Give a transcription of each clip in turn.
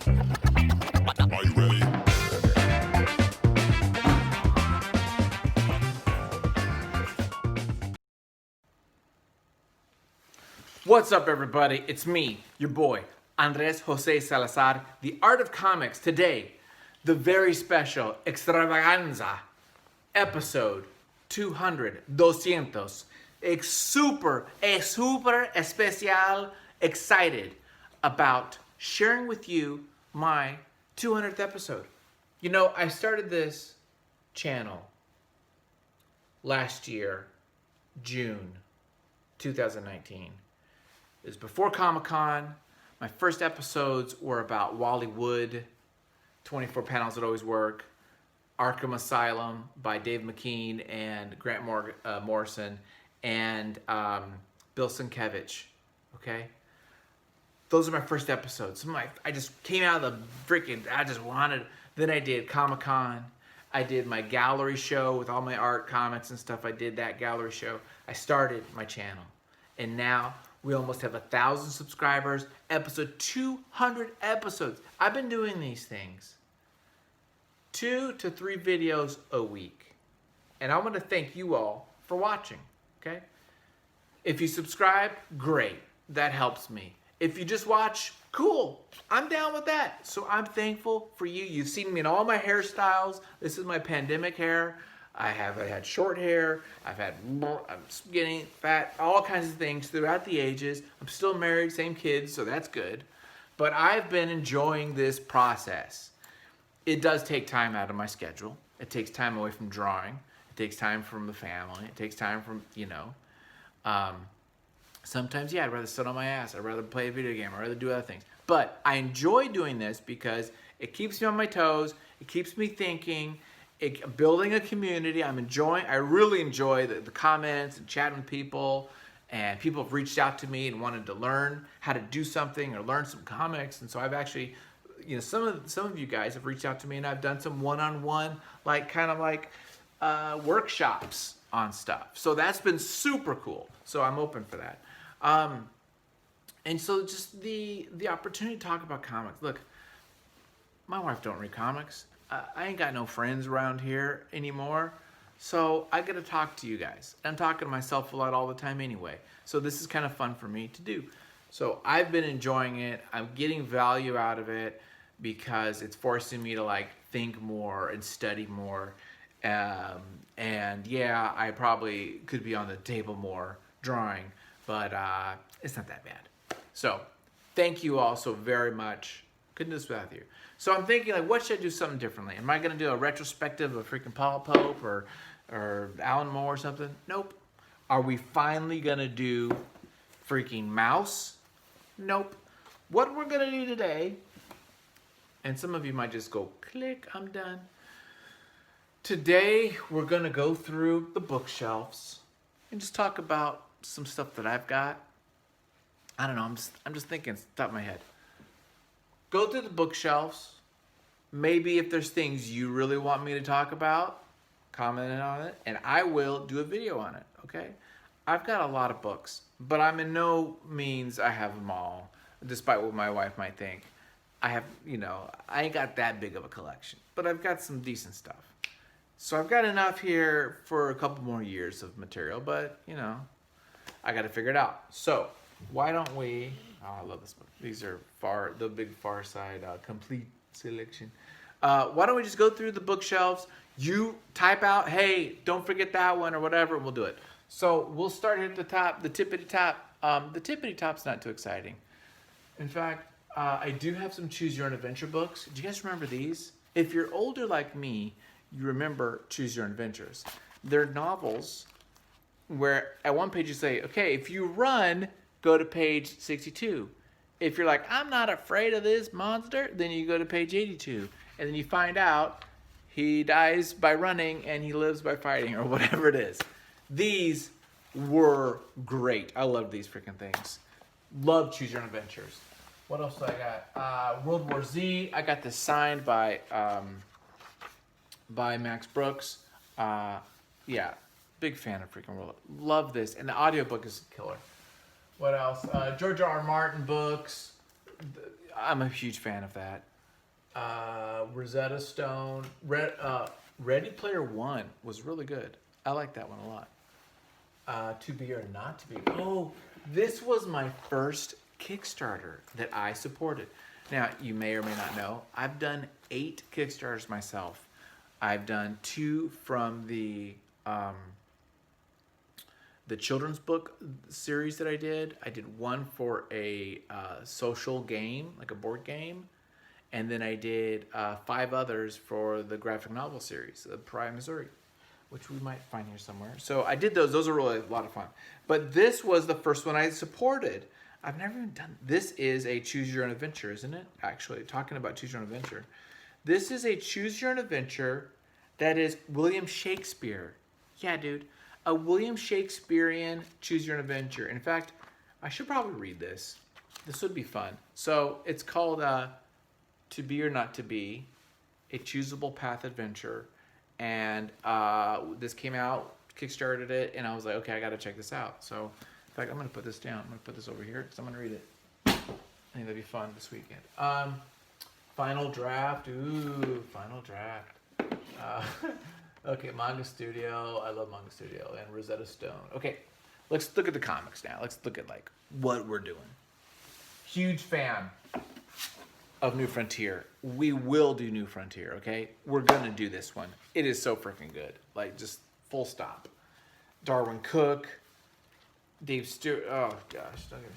Are you ready? What's up, everybody? It's me, your boy, Andres Jose Salazar, the Art of Comics. Today, the very special Extravaganza episode 200, 200. Super especial, excited about sharing with you my 200th episode. You know, I started this channel last year, June 2019. It was before Comic-Con. My first episodes were about Wally Wood, 24 Panels That Always Work, Arkham Asylum by Dave McKean and Grant Morrison, and Bill Sienkiewicz, okay? Those are my first episodes. I just came out of the freaking, then I did Comic-Con. I did my gallery show with all my art, comics, and stuff. I did that gallery show. I started my channel. And now we almost have 1,000 subscribers. Episode 200 episodes. I've been doing these things 2 to 3 videos a week. And I want to thank you all for watching, okay? If you subscribe, great. That helps me. If you just watch, cool. I'm down with that. So I'm thankful for you. You've seen me in all my hairstyles. This is my pandemic hair. I had short hair. I'm skinny, fat, all kinds of things throughout the ages. I'm still married, same kids, so that's good. But I've been enjoying this process. It does take time out of my schedule. It takes time away from drawing. It takes time from the family. It takes time from, sometimes, yeah, I'd rather sit on my ass. I'd rather play a video game. I'd rather do other things. But I enjoy doing this because it keeps me on my toes. It keeps me thinking. Building a community. I really enjoy the comments and chatting with people. And people have reached out to me and wanted to learn how to do something or learn some comics. And so I've actually, some of you guys have reached out to me, and I've done some one-on-one, workshops on stuff. So that's been super cool. So I'm open for that. And so just the opportunity to talk about comics. Look, my wife don't read comics. I ain't got no friends around here anymore. So I got to talk to you guys. I'm talking to myself a lot all the time anyway. So this is kind of fun for me to do. So I've been enjoying it. I'm getting value out of it because it's forcing me to think more and study more. And yeah, I probably could be on the table more drawing, but it's not that bad. So thank you all so very much. Couldn't do this without you. So I'm thinking, what should I do something differently? Am I going to do a retrospective of freaking Paul Pope or Alan Moore or something? Nope. Are we finally going to do freaking Mouse? Nope. What we're going to do today, and some of you might just go, click, I'm done. Today, we're going to go through the bookshelves and just talk about some stuff that I've got. I don't know, I'm just thinking, it's top of my head. Go through the bookshelves. Maybe if there's things you really want me to talk about, comment on it, and I will do a video on it, okay? I've got a lot of books, but I'm in no means I have them all, despite what my wife might think. I have, I ain't got that big of a collection, but I've got some decent stuff. So I've got enough here for a couple more years of material, but, I got to figure it out. So why don't we... Oh, I love this book. These are the big Far Side complete selection. Why don't we just go through the bookshelves? You type out, hey, don't forget that one or whatever, and we'll do it. So we'll start at the top, the tippity top. The tippity top's not too exciting. In fact, I do have some Choose Your Own Adventure books. Do you guys remember these? If you're older like me, you remember Choose Your Own Adventures. They're novels where at one page you say, okay, if you run, go to page 62. If you're like, I'm not afraid of this monster, then you go to page 82. And then you find out he dies by running and he lives by fighting or whatever it is. These were great. I love these freaking things. Love Choose Your Own Adventures. What else do I got? World War Z. I got this signed by Max Brooks. Yeah, big fan of freaking World. Love this. And the audiobook is killer. What else? George R. R. Martin books. I'm a huge fan of that. Rosetta Stone. Ready Player One was really good. I like that one a lot. To Be or Not to Be. Oh, this was my first Kickstarter that I supported. Now, you may or may not know, I've done 8 Kickstarters myself. I've done 2 from the children's book series that I did. I did 1 for a social game, like a board game. And then I did 5 others for the graphic novel series, the Pride, Missouri, which we might find here somewhere. So I did those. Those are really a lot of fun. But this was the first one I supported. I've never even done. This is a Choose Your Own Adventure, isn't it? Actually, talking about Choose Your Own Adventure. This is a Choose Your Own Adventure that is William Shakespeare. Yeah, dude. A William Shakespearean Choose Your Own Adventure. In fact, I should probably read this. This would be fun. So it's called To Be or Not to Be, a Choosable Path Adventure. And this came out, kickstarted it, and I was like, okay, I got to check this out. So, in fact, I'm going to put this down. I'm going to put this over here because I'm going to read it. I think that'd be fun this weekend. Final Draft. Ooh, Final Draft. Okay, Manga Studio. I love Manga Studio. And Rosetta Stone. Okay, let's look at the comics now. Let's look at, like, what we're doing. Huge fan of New Frontier. We will do New Frontier, okay? We're gonna do this one. It is so freaking good. Like, just full stop. Darwin Cook, Dave Stewart. Oh gosh, don't get me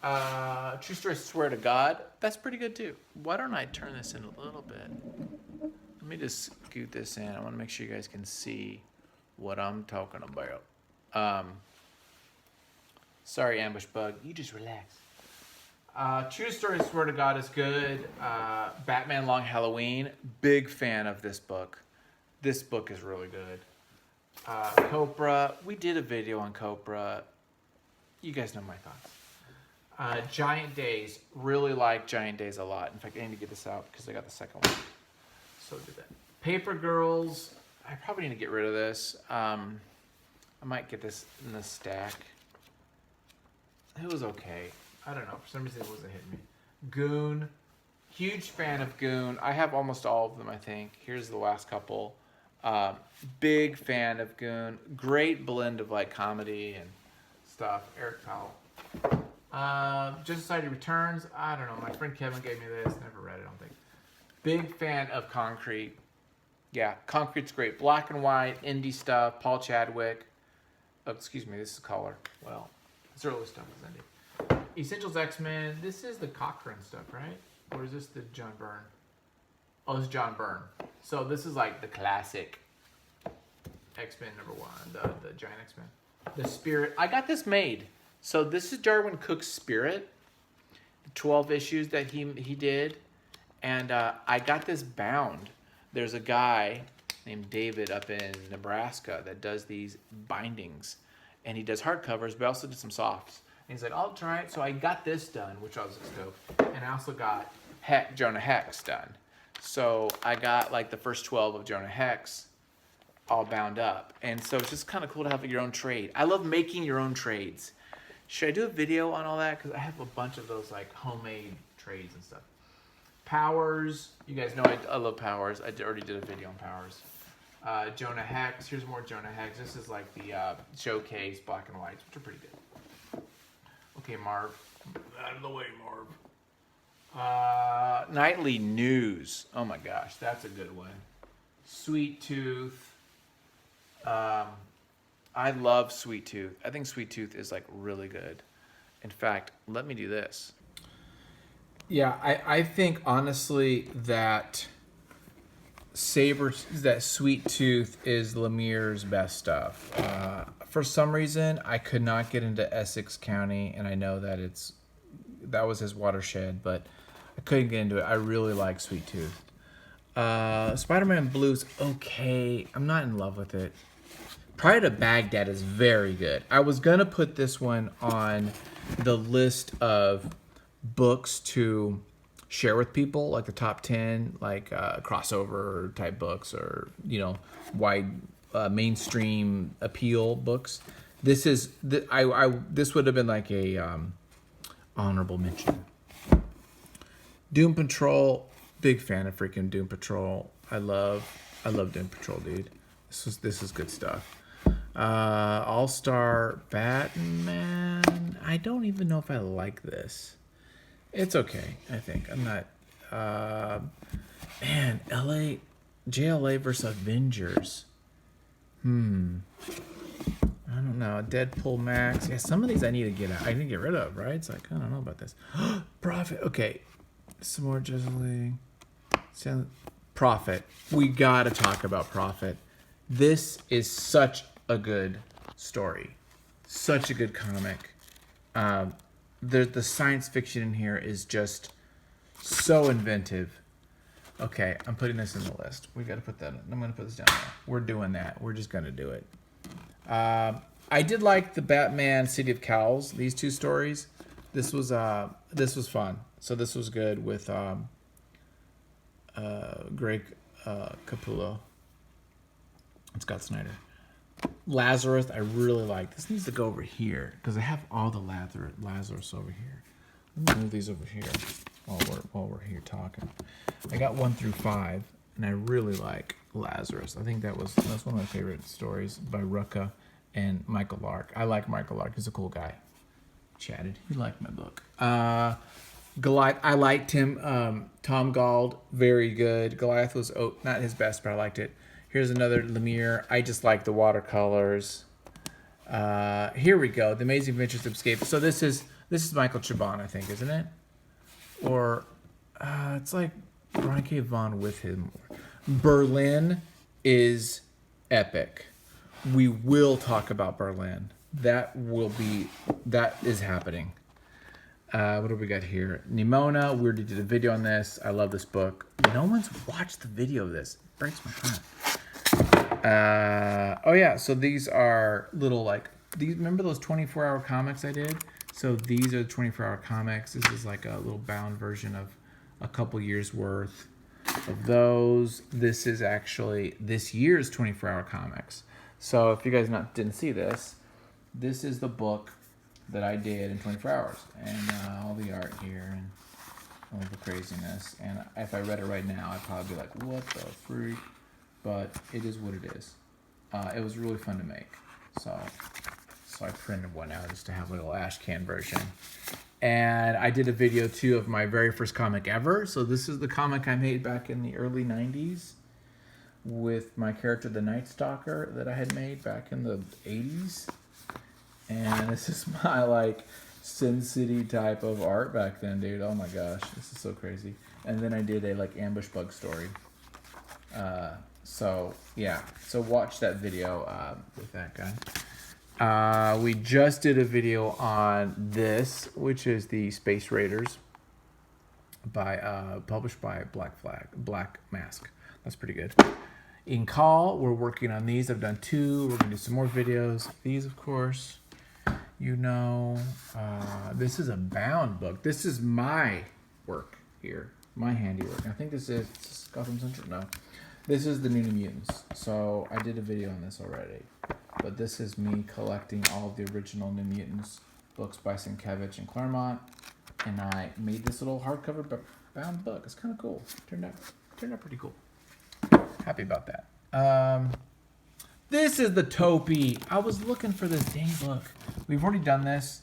started. True Story, Swear to God. That's pretty good too. Why don't I turn this in a little bit? Let me just scoot this in. I want to make sure you guys can see what I'm talking about. Sorry, Ambush Bug. You just relax. True Story, Swear to God is good. Batman Long Halloween. Big fan of this book. This book is really good. Copra. We did a video on Copra. You guys know my thoughts. Giant Days. Really like Giant Days a lot. In fact, I need to get this out because I got the second one. So did that. Paper Girls. I probably need to get rid of this. I might get this in the stack. It was okay. I don't know. For some reason, it wasn't hitting me. Goon. Huge fan of Goon. I have almost all of them, I think. Here's the last couple. Big fan of Goon. Great blend of like comedy and stuff. Eric Powell. Just Society Returns. I don't know. My friend Kevin gave me this. Never read it, I don't think. Big fan of Concrete. Yeah, Concrete's great. Black and white, indie stuff. Paul Chadwick. Oh, excuse me. This is color. Well, this early stuff is indie. Essentials X-Men. This is the Cochran stuff, right? Or is this the John Byrne? Oh, it's John Byrne. So this is like the classic X-Men #1, the giant X-Men. The Spirit. I got this made. So this is Darwin Cook's Spirit. The 12 issues that he did. And I got this bound. There's a guy named David up in Nebraska that does these bindings. And he does hardcovers, but also did some softs. And he's like, I'll try it. So I got this done, which I was stoked. And I also got Jonah Hex done. So I got like the first 12 of Jonah Hex all bound up. And so it's just kind of cool to have your own trade. I love making your own trades. Should I do a video on all that? Because I have a bunch of those like homemade trades and stuff. Powers. You guys know I love Powers. I already did a video on Powers. Jonah Hex. Here's more Jonah Hex. This is like the showcase black and whites, which are pretty good. Okay, Marv. Out of the way, Marv. Nightly News. Oh my gosh, that's a good one. Sweet Tooth. I love Sweet Tooth. I think Sweet Tooth is like really good. In fact, let me do this. Yeah, I think honestly that Sweet Tooth is Lemire's best stuff. For some reason, I could not get into Essex County, and I know that that was his watershed, but I couldn't get into it. I really like Sweet Tooth. Spider-Man Blue's okay. I'm not in love with it. Pride to Baghdad is very good. I was gonna put this one on the list of books to share with people, like the top 10, like crossover type books, or wide mainstream appeal books. This would have been like a honorable mention. Doom Patrol. Big fan of freaking Doom Patrol. I love Doom Patrol, dude. This is good stuff. All-Star Batman. I don't even know if I like this. It's okay, I think. I'm not... man, JLA versus Avengers. I don't know. Deadpool Max. Yeah, some of these I need to get out. I need to get rid of, right? It's like, I don't know about this. Prophet. Okay. Some more Justice League. Prophet. We gotta talk about Prophet. This is such a good story. Such a good comic. The science fiction in here is just so inventive. Okay, I'm putting this in the list. We got to put that in. I'm going to put this down there. We're doing that. We're just going to do it. I did like the Batman City of Cowls, these two stories. This was fun. So this was good with Greg Capullo and Scott Snyder. Lazarus, I really like. This needs to go over here because I have all the Lazarus over here. Let me move these over here while we're here talking. I got 1 through 5, and I really like Lazarus. I think that's one of my favorite stories by Rucka and Michael Lark. I like Michael Lark. He's a cool guy. Chatted. He liked my book. Goliath. I liked him. Tom Gauld, very good. Goliath was not his best, but I liked it. Here's another Lemire. I just like the watercolors. Here we go. The Amazing Adventures of Escape. So this is Michael Chabon, I think, isn't it? Or it's like Brian K. Vaughan with him. Berlin is epic. We will talk about Berlin. That is happening. What do we got here? Nimona. We already did a video on this. I love this book. No one's watched the video of this. It breaks my heart. Oh yeah, so these are little remember those 24-hour comics I did? So these are the 24-hour comics. This is like a little bound version of a couple years worth of those. This is actually this year's 24-hour comics. So if you guys didn't see this, this is the book that I did in 24 hours. And all the art here and all the craziness. And if I read it right now, I'd probably be like, what the freak? But it is what it is. It was really fun to make. So I printed one out just to have a little ash can version. And I did a video too of my very first comic ever. So this is the comic I made back in the early 90s with my character, the Night Stalker, that I had made back in the 80s. And this is my Sin City type of art back then, dude. Oh my gosh, this is so crazy. And then I did a ambush bug story. So yeah, so watch that video with that guy. We just did a video on this, which is the Space Raiders published by Black Mask. That's pretty good. In Call, we're working on these. I've done 2. We're gonna do some more videos. These, of course, this is a bound book. This is my work here, my handiwork. I think this is Gotham Central. No. This is the New Mutants. So I did a video on this already. But this is me collecting all of the original New Mutants books by Sienkiewicz and Claremont. And I made this little hardcover bound book. It's kind of cool. Turned out pretty cool. Happy about that. This is the Topi. I was looking for this dang book. We've already done this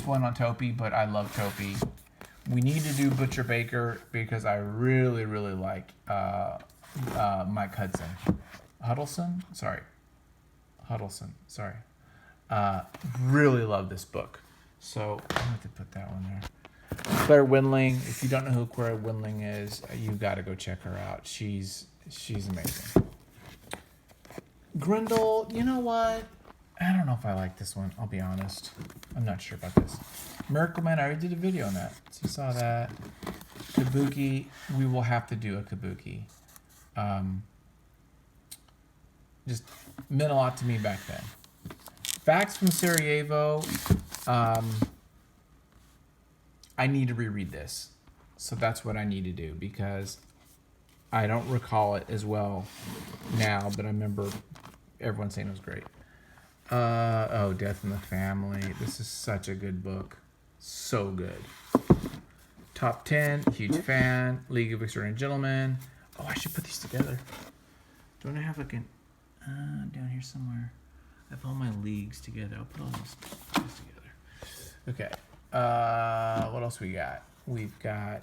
one on Topi, but I love Topi. We need to do Butcher Baker because I really, really like Mike Huddleston. Really love this book. So I have to put that one there. Claire Winling. If you don't know who Claire Winling is, you got to go check her out. She's amazing. Grindel. You know what? I don't know if I like this one. I'll be honest. I'm not sure about this. Miracle Man. I already did a video on that. So you saw that. Kabuki. We will have to do a Kabuki. Just meant a lot to me back then. Facts from Sarajevo. I need to reread this. So that's what I need to do because I don't recall it as well now, but I remember everyone saying it was great. Death in the Family. This is such a good book. So good. Top 10, huge fan. League of Extraordinary Gentlemen. Oh, I should put these together. Don't I have like an... down here somewhere. I have all my leagues together. I'll put all these together. Okay. What else we got? We've got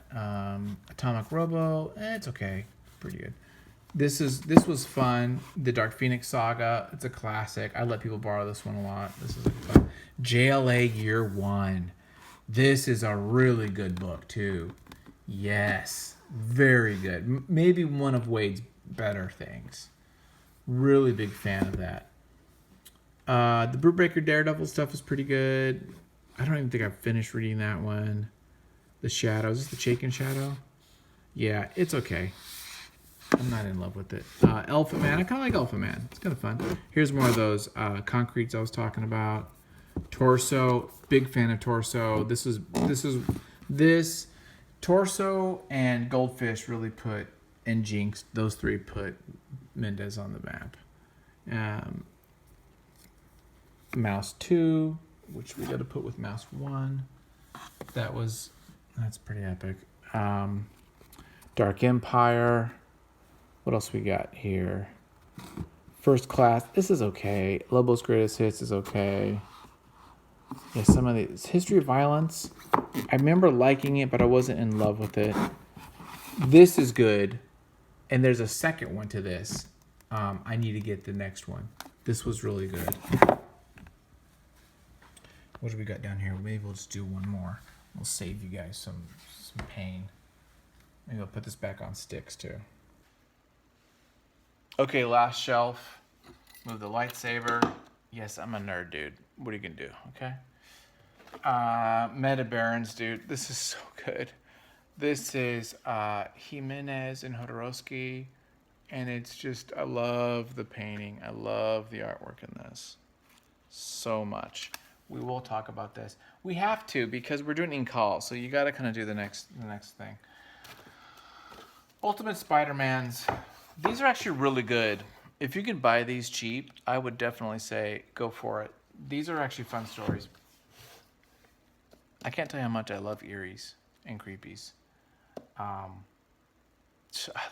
Atomic Robo. It's okay. Pretty good. This was fun. The Dark Phoenix Saga. It's a classic. I let people borrow this one a lot. This is fun. JLA Year One. This is a really good book too. Yes, very good. Maybe one of Wade's better things. Really big fan of that. The Brutebreaker Daredevil stuff is pretty good. I don't even think I've finished reading that one. The Shadow. Is this the Shaken Shadow? Yeah, it's okay. I'm not in love with it. Elephant Man. I kind of like Elephant Man. It's kind of fun. Here's more of those concretes I was talking about. Torso. Big fan of Torso. This Torso and Goldfish really put, and Jinx, those three put Mendez on the map. Mouse 2, which we got to put with Mouse 1. That's pretty epic. Dark Empire. What else we got here? First Class. This is okay. Lobo's Greatest Hits is okay. Yeah, some of these. History of Violence. I remember liking it, but I wasn't in love with it. This is good. And there's a second one to this. I need to get the next one. This was really good. What do we got down here? Maybe we'll just do one more. We'll save you guys some pain. Maybe I'll put this back on sticks too. Okay, last shelf. Move the lightsaber. Yes, I'm a nerd, dude. What are you gonna do? Okay. Meta Barons, dude. This is so good. This is Jimenez and Jodorowsky, and it's just, I love the painting. I love the artwork in this so much. We will talk about this. We have to because we're doing in call, so you got to kind of do the next thing. Ultimate Spider-Mans. These are actually really good. If you can buy these cheap, I would definitely say go for it. These are actually fun stories. I can't tell you how much I love Eries and Creepies. I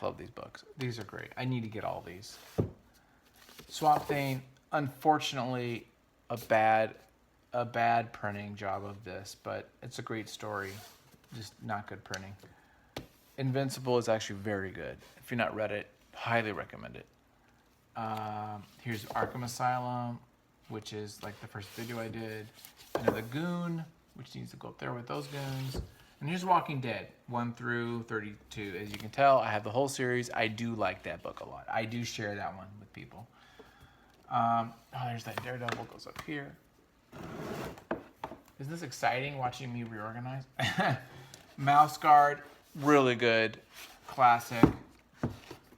love these books. These are great. I need to get all these. Swamp Thing, unfortunately, a bad printing job of this, but it's a great story. Just not good printing. Invincible is actually very good. If you've not read it, highly recommend it. Here's Arkham Asylum, which is like the first video I did. Another Goon, which needs to go up there with those goons. And here's Walking Dead, 1 through 32. As you can tell, I have the whole series. I do like that book a lot. I do share that one with people. There's that Daredevil goes up here. Isn't this exciting, watching me reorganize? Mouse Guard, really good. Classic.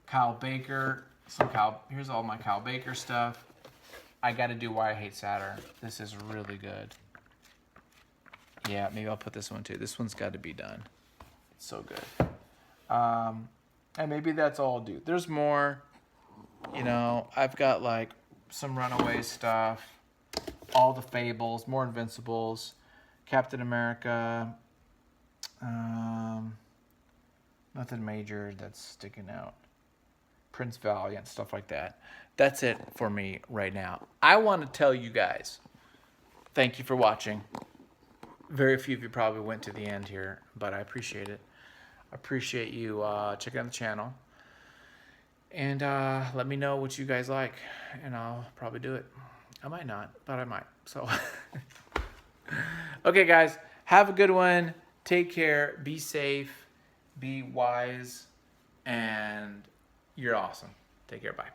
Kyle Baker. Here's all my Kyle Baker stuff. I got to do Why I Hate Saturn. This is really good. Yeah, maybe I'll put this one too. This one's got to be done. It's so good. And maybe that's all I'll do. There's more. I've got like some Runaway stuff. All the Fables, more Invincibles. Captain America. Nothing major that's sticking out. Prince Valiant, stuff like that. That's it for me right now. I want to tell you guys, thank you for watching. Very few of you probably went to the end here, but I appreciate it. I appreciate you checking out the channel. And let me know what you guys like, and I'll probably do it. I might not, but I might. So, okay, guys, have a good one. Take care. Be safe. Be wise. And you're awesome. Take care. Bye.